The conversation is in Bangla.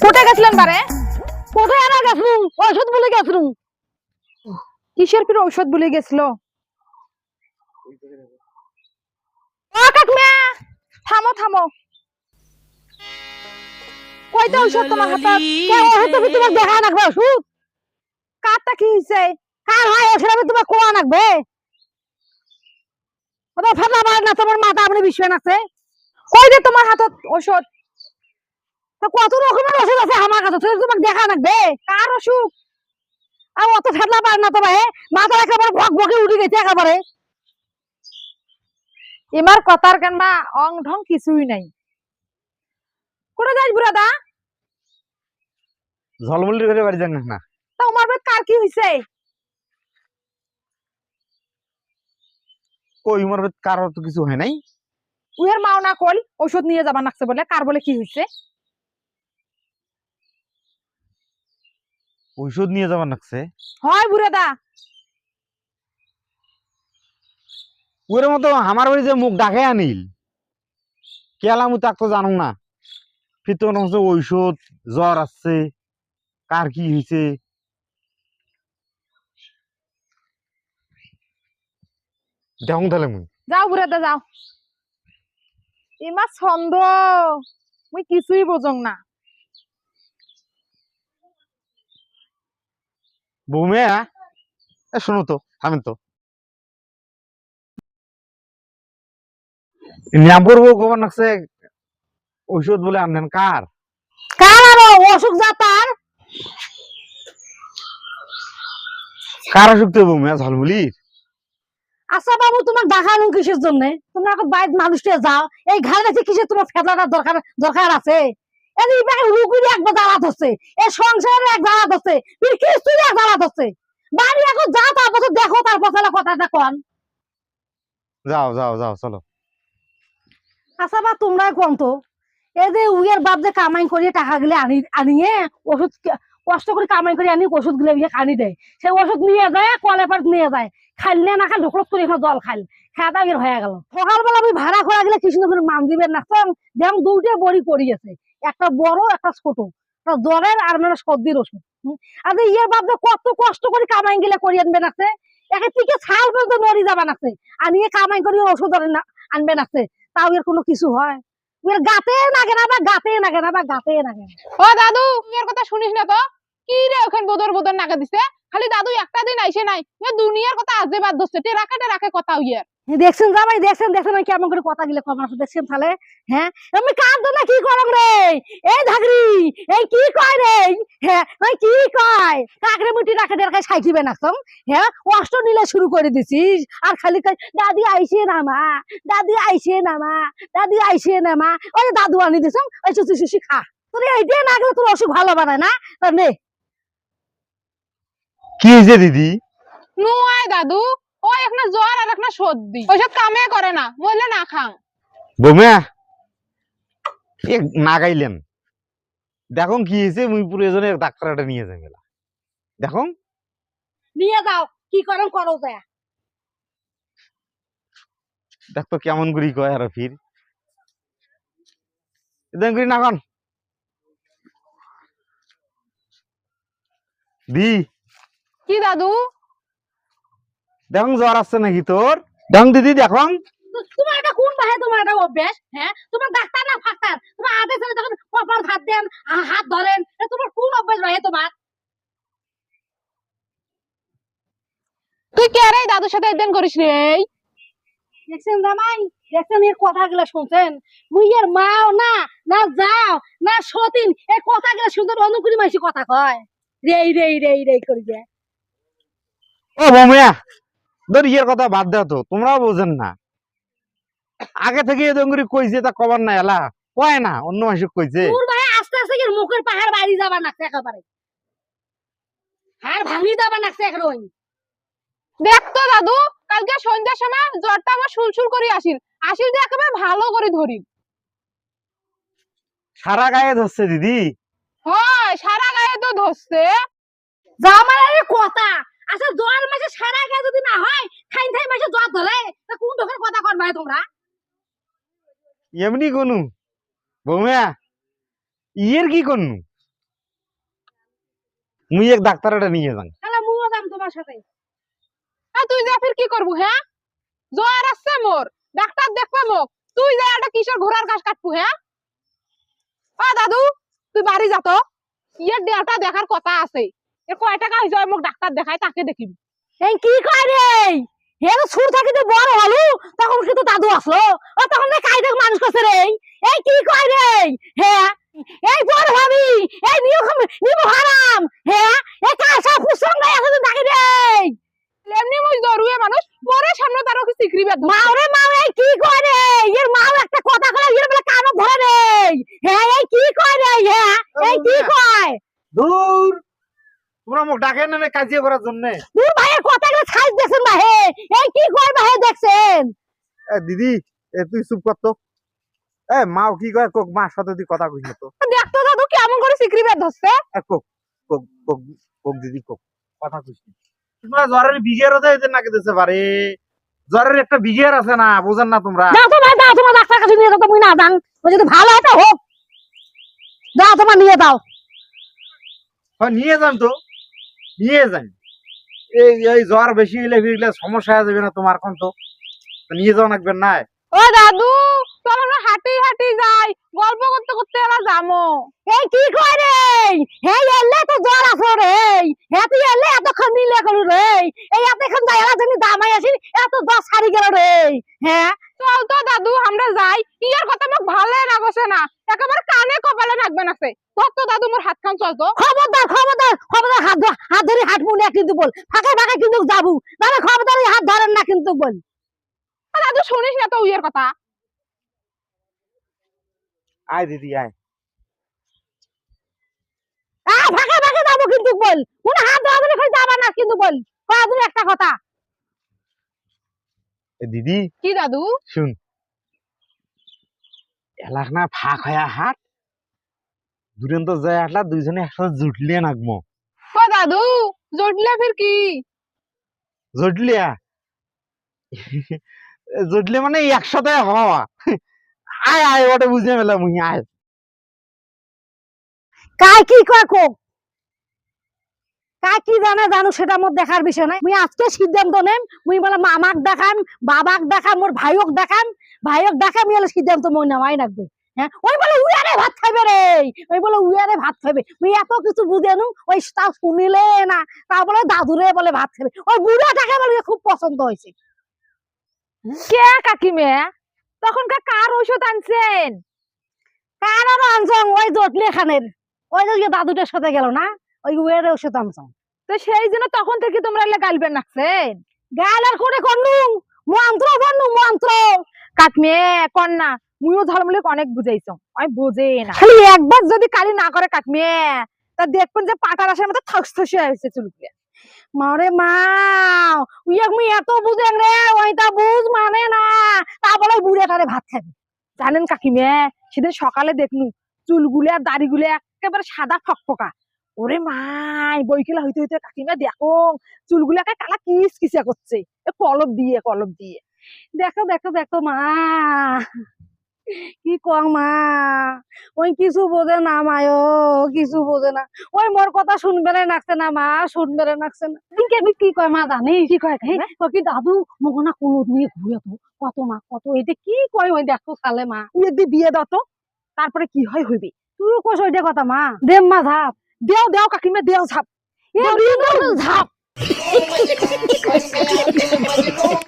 কোথায় গেছিলেন বারে? কোথায় আনা গেছিলুম? ঔষধ বলে গেছিলুম। কিসের ফির ঔষধ বলে গেছিল? ও কাকমা, থামো থামো। কয়টা ঔষধ তোমার হাতে? কে ঔষধ তুমি তোমার দেখা রাখবে ওষুধ? কারটা কি হইছে? কার হয় এখানে তোমার কোয়া রাখবে? ওটা ফাটা মার না তোমার মাথা আপনি বিষয় আছে। কই যে তোমার হাতত ঔষধ? তো কত রকমের ওষুধ আছে আমার কাছে, তুমি তোমাকে দেখা রাখবে কার অসুখ? আর অত ফেলা পার না তোমার মাথা একেবারে ভক ভকে উঠে গেছে একেবারে। এমার কথার কেনবা অং ঢং কিছুই নাই। কোথা যাই বুড়াদা? ঝলমলি করে বাড়ি যান না। তা আমার বেদ কার কি হইছে? কই মোর কারোর তো কিছু হয় নাই। উহের মাও না কল ঔষধ নিয়ে যাবা নাকছে বলে, কার বলে কি হইছে? ঔষধ নিয়ে যাবার লাগছে। হয় বুড়াদা। ওর মতো আমার বাড়ি যে মুখ ডাকে আনিল কেলা মু তাক তো জানো না। ফিতন হচ্ছে ঔষধ, জ্বর আসছে, কার কি হয়েছে। দেখুন তাহলে মুই যাও বুড়াদা যাও। ইমা ছন্দ মুই কিছুই বোঝং না। বৌমিয়া শোনো তো, থামেন তো। নিয়ামপুর বউ খবর লাগছে ঔষধ বলে আনলেন কার? কার আরো অসুখ যা তার? কার অসুখ তো বৌমিয়া ঝলমলির? আচ্ছা বাবু তোমার দেখানো কিসের জন্য? তোমরা এখন বাইর মানুষটা যাও, এই ঘাড়ে রেখে কিসের তোমার ফেলাটার দরকার দরকার আছে? এই রুগুরি একবার জ্বালাত হচ্ছে, এই সংসারের এক জ্বালাত হচ্ছে, ফির কিছুই এক জ্বালাত হচ্ছে। বাড়ি এখন যাও, তারপর দেখো, তারপর কথাটা কন। যাও যাও যাও চলো। আচ্ছা বা তোমরা কোন তো, এই যে উইয়ের বাপ যে কামাই করিয়ে টাকা গুলো আনিয়ে ওষুধ কষ্ট করে কামাই করে আনি ওষুধ গুলো আনি দেয়, সেই ওষুধ নিয়ে যায় কলে পার নিয়ে যায়, খাইলে না খাল ঢোকরত করে জল খাইল, খাওয়া বের হয়ে গেল। সকালবেলা আমি ভাড়া করা গেলে কি সুন্দর মান দিবেন না, যেমন দুইটা বড়ি পড়ি গেছে, একটা বড় একটা ছোট, জ্বরের আর মানে সর্দির ওষুধ। আর ইয়ের বাপ যে কত কষ্ট করে কামাই গেলে করি আনবেন আছে, একে থেকে ছাল পর্যন্ত নড়ি যাবেন আছে, আনিয়ে কামাই করি ওষুধ আনবেন আছে, তাও এর কোনো কিছু হয়? গাতে নাগে না বা গাতে নাগে না বা গাতে নাগে না। ও দাদু তুই এর কথা শুনিস না তো? কি রে ওখানে বদর বদর নাগা দিছে? খালি দাদু একটা দিন আইসে নাই, দুনিয়ার কথা আজে বাদ ধরছে, টেরাকে রাখে কথা উইয়ার। দেখছেন জামাই, দেখছেন দেখছেন আমি কেমন করে কথা গিলে কম আছে, দেখছেন তাহলে? হ্যাঁ আমি কার জন্য কি করম রে? এই ধাগরি এই কি কয় রে? হ্যাঁ ওই কি কয় কাকরে মুটি রাখে দেরকে সাইকিবে নাকম। হ্যাঁ কষ্ট নিলে শুরু করে দিছিস, আর খালি কয় দাদি আইসে না মা, দাদি আইসে না মা, দাদি আইসে না মা। ওই দাদু আনি দিছ, ওই সুসি সুসি খা। তোর এইটাই না গেলে তোর অসুখ ভালো বানায় না, তোর নে। কি হয়েছে দিদি? নুয়াই দাদু, ও একটা জ্বর আর একটা সর্দি, ওইসব কামে করে না, বললে না খাং। বৌমিয়া এ না গাইলেন, দেখুন কি হয়েছে, মুই প্রয়োজনে ডাক্তারটা নিয়ে যাই মেলা। দেখুন নিয়ে যাও, কি করম করো যায়। দেখ তো কেমন করি কয় আর ফির এদিন করি না কন দি। কি দাদু? দেখুন জ্বর আসছে নাকি তোর? দেখুন দিদি দেখুন। তোমার এটা কোন ভাই, তোমার এটা অভ্যাস? হ্যাঁ তোমার ডাক্তার না ফাক্তার, তোমার আগে চলে যখন কপাল হাত দেন হাত ধরেন, তোমার কোন অভ্যাস ভাই তোমার? তুই কে রে দাদুর সাথে একদিন করিস রে? দেখছেন জামাই, দেখছেন এর কথাগুলো শুনছেন? মুই এর মাও না, না যাও না সতীন, এই কথাগুলো শুনছেন? অনুকুলি মাইসি কথা কয় রেই রেই রেই রেই করি যায়। ও বৌমিয়া ধর ইয়ের কথা বাদ দাও তো, তোমরাও বোঝেন না। আগে থেকে এদিন করে কইছে তা কবার না এলা কয় না, অন্য মাসে কইছে। তোর ভাই আস্তে আস্তে এর মুখের পাহাড় বাড়ি যাবার নাকছে একেবারে, হাড় ভাঙি যাবার নাকছে একেবারে। দেখ তো দাদু, কালকে সন্ধ্যার সময় জ্বরটা আমার সুলসুল করে আসিল, আসিল যে একেবারে ভালো করে ধরি। সারা গায়ে ধরছে দিদি। হয় সারা গায়ে তো ধরছে। জামাই কথা, আচ্ছা জ্বর মাসে সারা গায়ে যদি না হয়, খাইন খাই মাসে জ্বর ধরে, তা কোন ধরনের কথা কর ভাই তোমরা? এমনি কোনু বৌমিয়া ইয়ের কি করনু মুই এক ডাক্তারটা নিয়ে যান। তাহলে মুও যাম তোমার সাথে। আর তুই যা ফির কি করবো হ্যাঁ? জ্বর আসছে মোর, ডাক্তার দেখবে মোক, তুই যা একটা কিসের ঘোড়ার ঘাস কাটবো হ্যাঁ? দাদু তুই বাড়ি যা তো, ইয়ের দেহটা দেখার কথা আছে। এ কয় টাকা হয়েছে মোক ডাক্তার দেখায় তাকে দেখিব। এই কি কয় রে, হে তো ছোট থাকিতে বড় হলো তখন কিন্তু দাদু আসলো, ও তখন না কায়দা মানুষ করছে রে। এই কি কয় রে, হ্যাঁ এই বড় ভাবি, এই নিব হারাম, হ্যাঁ এই কাঁসা ফুসং গায় এখন ডাকি রে। এমনি মই জরুয়ে মানুষ, পরে সামনে তার ওকে সিকরি বেদ। মাও রে মাও, এই কি কয় রে, এর মাও একটা কথা কয় এর বলে কানো ধরে রে। হ্যাঁ এই কি কয় রে, হ্যাঁ এই কি কয়। দূর তোমরা মোক ডাকেন না কাজিয়া করার জন্য। দূর ভাইয়ের কথাগুলো ছাইজ দেখছেন না হে, এই কি কয় ভাই দেখছেন। দিদি তুই চুপ কর তো। মাও কি কয় কোক, মার সাথে তুই কথা কইস না তো। দেখতো দাদু কেমন করে সিকরি বেদ ধরছে। কোক কোক কোক কোক দিদি কোক কথা কইস না। তোমরা জ্বরের বিঘেরও তো নাকি দিতে পারে, জ্বরের একটা বিঘের আছে না, বুঝেন না তোমরা। যাও তো ভাই, যাও তোমার ডাক্তার কাছে নিয়ে যাও, তুমি না যান, ও যদি ভালো হয় তা হোক, যাও তোমার নিয়ে যাও। নিয়ে যান তো, নিয়ে যান। এই জ্বর বেশি হইলে ফিরলে সমস্যা হয়ে যাবে না তোমার কোন তো, নিয়ে যাও নাকবেন না। ও দাদু চল আমরা হাঁটি হাঁটি যাই, গল্প করতে করতে এলা যামো। এই কি কয় রে, হে এলে তো জ্বর আছে রে, হে তুই এলে এতক্ষণ নিলে করু রে, এই এতক্ষণ যাই এলা জানি দামাই আসি এত জ্বর সারি গেল রে। হ্যাঁ চল তো দাদু আমরা যাই, ইয়ার কথা মোক ভালে লাগছে না, একেবারে কানে কপালে রাখবেন আছে। ধর তো দাদু মোর হাত খান চল তো। খবরদার খবরদার খবরদার, হাত ধরে হাঁটবো না কিন্তু বল, ফাঁকে ফাঁকে কিন্তু যাবো, তাহলে খবরদার হাত ধরেন না কিন্তু বল। দাদু শুনিস না তো ইয়ের কথা। আয় দিদি আয়। ফাঁকে ফাঁকে যাবো কিন্তু বল, মনে হাত ধরা ধরে করে যাবা না কিন্তু বল, কদিন একটা কথা। দিদি কি দাদু? শুন, এলাক না ফাঁক হয়ে হাট, দুরেন তো যায় হাটলা, দুইজনে একসাথে জুটলিয়ে নাকবো। ও দাদু জটলে ফির কি? জুটলিয়া জুটলে মানে একসাথে হওয়া। আয় আয় ওটা বুঝে পেলাম মুই, আয়। কাই কি কয় কোক, কাই কি জানে জানো সেটা মোর দেখার বিষয় নাই। মুই আজকে সিদ্ধান্ত নেম, মুই বলে মামাক দেখাম, বাবাক দেখাম, মোর ভাইক দেখাম, ভাইক দেখাম, এলে সিদ্ধান্ত মই নেওয়াই লাগবে। হ্যাঁ ওই বলে উয়ারে ভাত খাইবে রে, ওই বলে উয়ারে ভাত খাইবে, মুই এত কিছু বুঝে নু, ওই তা শুনিলে না, তা বলে দাদুরে বলে ভাত খাবে, ওই বুড়াটাকে বলে খুব পছন্দ হয়েছে। কে কাকিমে তখনকার কার ঔষধ আনছেন? কার আর আনছং, ওই জটলি খানের, ওই যে দাদুটার সাথে গেল না, ওই উয়ারে ওষুধ আনছং। তো সেই জন্য তখন থেকে তোমরা এলে গালবেন নাকছেন। গালার করে করনু, মন্ত্র করনু মন্ত্র। কাকিমে কন্যা মুইও ধর্মলে অনেক বুঝাইছ, আমি বোঝে না। খালি একবার যদি কালি না করে কাকিমে, তা দেখবেন যে পাটার আসার মতো থসথসে হয়েছে চুলগুলো। মারে মা, উইয়াক মুই এত বুঝেন রে, ওইটা বুঝ মানে না, তা বলে বুড়াটারে ভাত খাবে। জানেন কাকিমে সেদিন সকালে দেখনু চুলগুলো আর দাড়িগুলো একেবারে সাদা ফকফকা। ওরে মাই বইকেলা হইতে হইতে কাকিমা দেখো চুলগুলাকে কালা কিস কিসা করছে, কলম দিয়ে কলম দিয়ে। দেখো দেখো দেখো মা, কি কং মা, ওই কিছু বোঝে না মায়, কিছু বোঝে না, ওই মোর কথা শুনবে নাকছে না মা, শুনবে নাকছে না। কি কয় মা জানিস, কি কয় কি দাদু মগনা কোনো নিয়ে ঘুরে তো, কত মা কত, এটা কি কয় ওই দেখো সালে মা, যদি বিয়ে দাও তো তারপরে কি হয় হইবে। তুই কোস ওইটা কথা মা, দেম মা ঝাপ, দেও দেও কাকিমা দেও ঝাপ। এ ঝাপ।